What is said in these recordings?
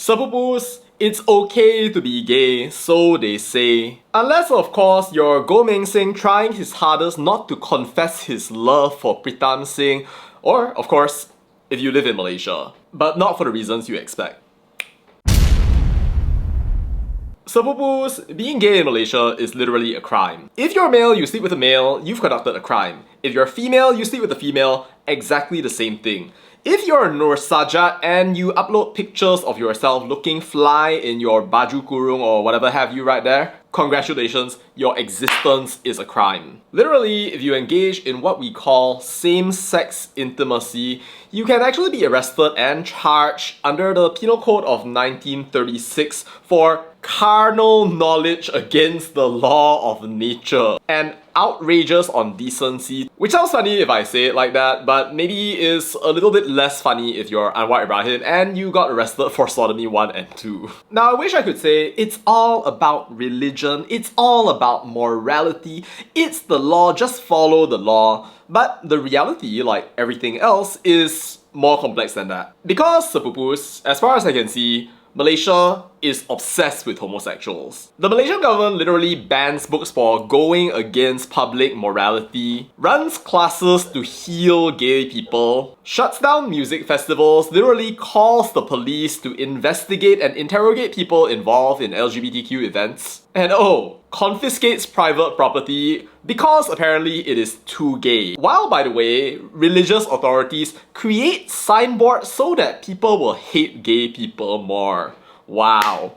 Sepupus, it's okay to be gay, so they say. Unless of course you're Goh Meng Sing trying his hardest not to confess his love for Pritam Singh, or of course, if you live in Malaysia. But not for the reasons you expect. Sepupus, being gay in Malaysia is literally a crime. If you're a male, you sleep with a male, you've conducted a crime. If you're a female, you sleep with a female, exactly the same thing. If you're a Nur Sajat and you upload pictures of yourself looking fly in your baju kurung or whatever have you right there, congratulations, your existence is a crime. Literally, if you engage in what we call same-sex intimacy, you can actually be arrested and charged under the Penal Code of 1936 for carnal knowledge against the law of nature and outrageous on decency, which sounds funny if I say it like that, but maybe is a little bit less funny if you're Anwar Ibrahim and you got arrested for sodomy 1 and 2. Now I wish I could say it's all about religion, it's all about morality, it's the law, just follow the law, but the reality, like everything else, is more complex than that. Because Sepupus, as far as I can see, Malaysia is obsessed with homosexuals. The Malaysian government literally bans books for going against public morality, runs classes to heal gay people, shuts down music festivals, literally calls the police to investigate and interrogate people involved in LGBTQ events, and confiscates private property because apparently it is too gay. While, by the way, religious authorities create signboards so that people will hate gay people more. Wow.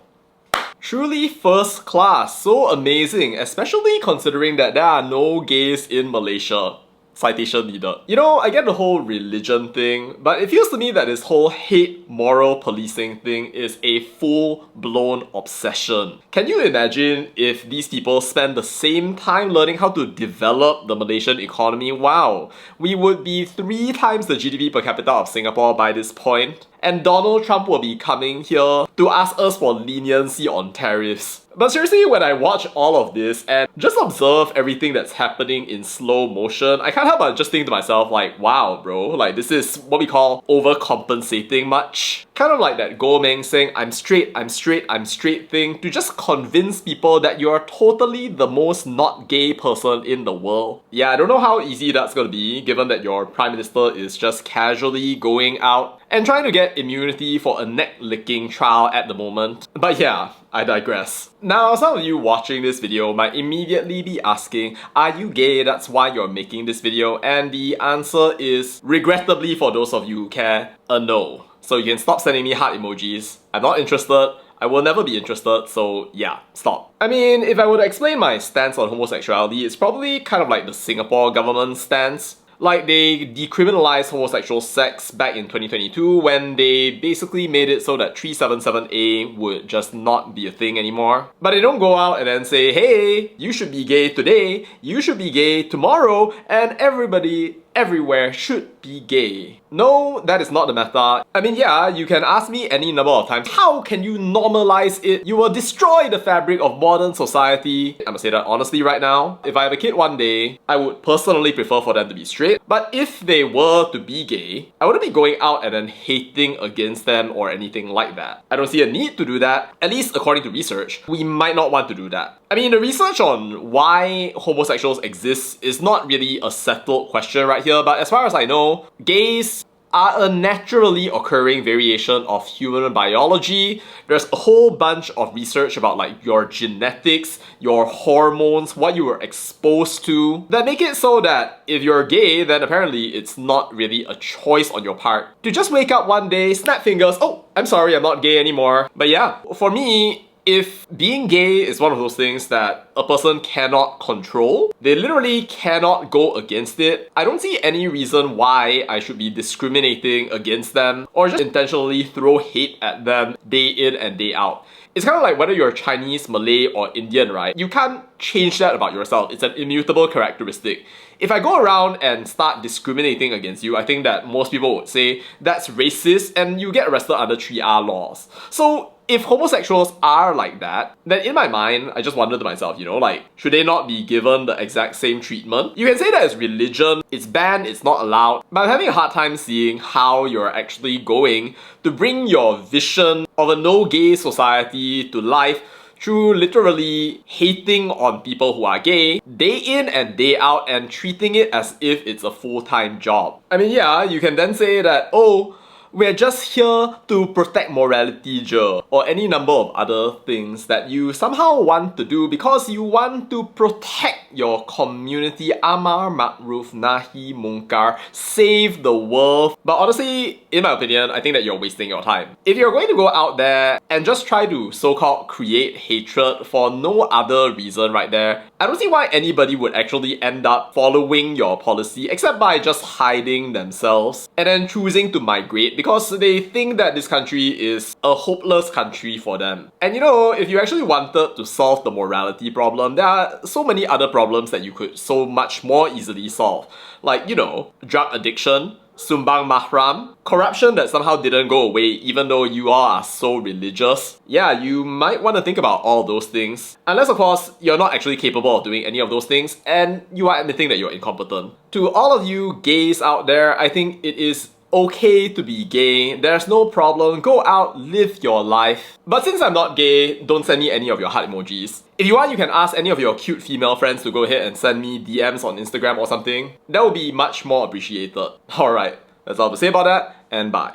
Truly first class, so amazing, especially considering that there are no gays in Malaysia. Citation needed. You know, I get the whole religion thing, but it feels to me that this whole hate moral policing thing is a full-blown obsession. Can you imagine if these people spend the same time learning how to develop the Malaysian economy? Wow, we would be 3 times the GDP per capita of Singapore by this point. And Donald Trump will be coming here to ask us for leniency on tariffs. But seriously, when I watch all of this and just observe everything that's happening in slow motion, I can't help but just think to myself like, wow bro, like this is what we call overcompensating much. Kind of like that Goh Meng saying I'm straight, I'm straight, I'm straight thing to just convince people that you're totally the most not gay person in the world. Yeah, I don't know how easy that's gonna be given that your Prime Minister is just casually going out and trying to get immunity for a neck-licking trial at the moment. But yeah, I digress. Now, some of you watching this video might immediately be asking, are you gay? That's why you're making this video. And the answer is, regrettably for those of you who care, a no. So you can stop sending me heart emojis. I'm not interested. I will never be interested, so yeah, stop. I mean, if I were to explain my stance on homosexuality, it's probably kind of like the Singapore government stance. Like, they decriminalized homosexual sex back in 2022 when they basically made it so that 377A would just not be a thing anymore. But they don't go out and then say, hey, you should be gay today, you should be gay tomorrow, and everybody everywhere should be gay. No, that is not the matter. I mean, yeah, you can ask me any number of times, how can you normalize it? You will destroy the fabric of modern society. I'm gonna say that honestly right now. If I have a kid one day, I would personally prefer for them to be straight. But if they were to be gay, I wouldn't be going out and then hating against them or anything like that. I don't see a need to do that, at least according to research. We might not want to do that. I mean, the research on why homosexuals exist is not really a settled question right here, but as far as I know, gays are a naturally occurring variation of human biology. There's a whole bunch of research about like your genetics, your hormones, what you were exposed to, that make it so that if you're gay, then apparently it's not really a choice on your part to just wake up one day, snap fingers, oh, I'm sorry, I'm not gay anymore. But yeah, for me, if being gay is one of those things that a person cannot control, they literally cannot go against it, I don't see any reason why I should be discriminating against them or just intentionally throw hate at them day in and day out. It's kind of like whether you're Chinese, Malay, or Indian, right? You can't change that about yourself. It's an immutable characteristic. If I go around and start discriminating against you, I think that most people would say that's racist and you get arrested under 3R laws. So If homosexuals are like that, then in my mind, I just wonder to myself, like, should they not be given the exact same treatment? You can say that it's religion, it's banned, it's not allowed, but I'm having a hard time seeing how you're actually going to bring your vision of a no-gay society to life through literally hating on people who are gay, day in and day out, and treating it as if it's a full-time job. I mean, yeah, you can then say that, oh, we're just here to protect morality, or any number of other things that you somehow want to do because you want to protect your community, amar ma'ruf nahi munkar, save the world. But honestly, in my opinion, I think that you're wasting your time. If you're going to go out there and just try to so-called create hatred for no other reason right there, I don't see why anybody would actually end up following your policy except by just hiding themselves and then choosing to migrate because they think that this country is a hopeless country for them. And if you actually wanted to solve the morality problem, there are so many other problems that you could so much more easily solve. Like, drug addiction, sumbang mahram, corruption that somehow didn't go away even though you all are so religious. Yeah, you might want to think about all those things. Unless, of course, you're not actually capable of doing any of those things and you are admitting that you're incompetent. To all of you gays out there, I think it is okay to be gay, there's no problem, go out, live your life. But since I'm not gay, don't send me any of your heart emojis. If you want, you can ask any of your cute female friends to go ahead and send me DMs on Instagram or something. That would be much more appreciated. Alright, that's all to say about that, and bye.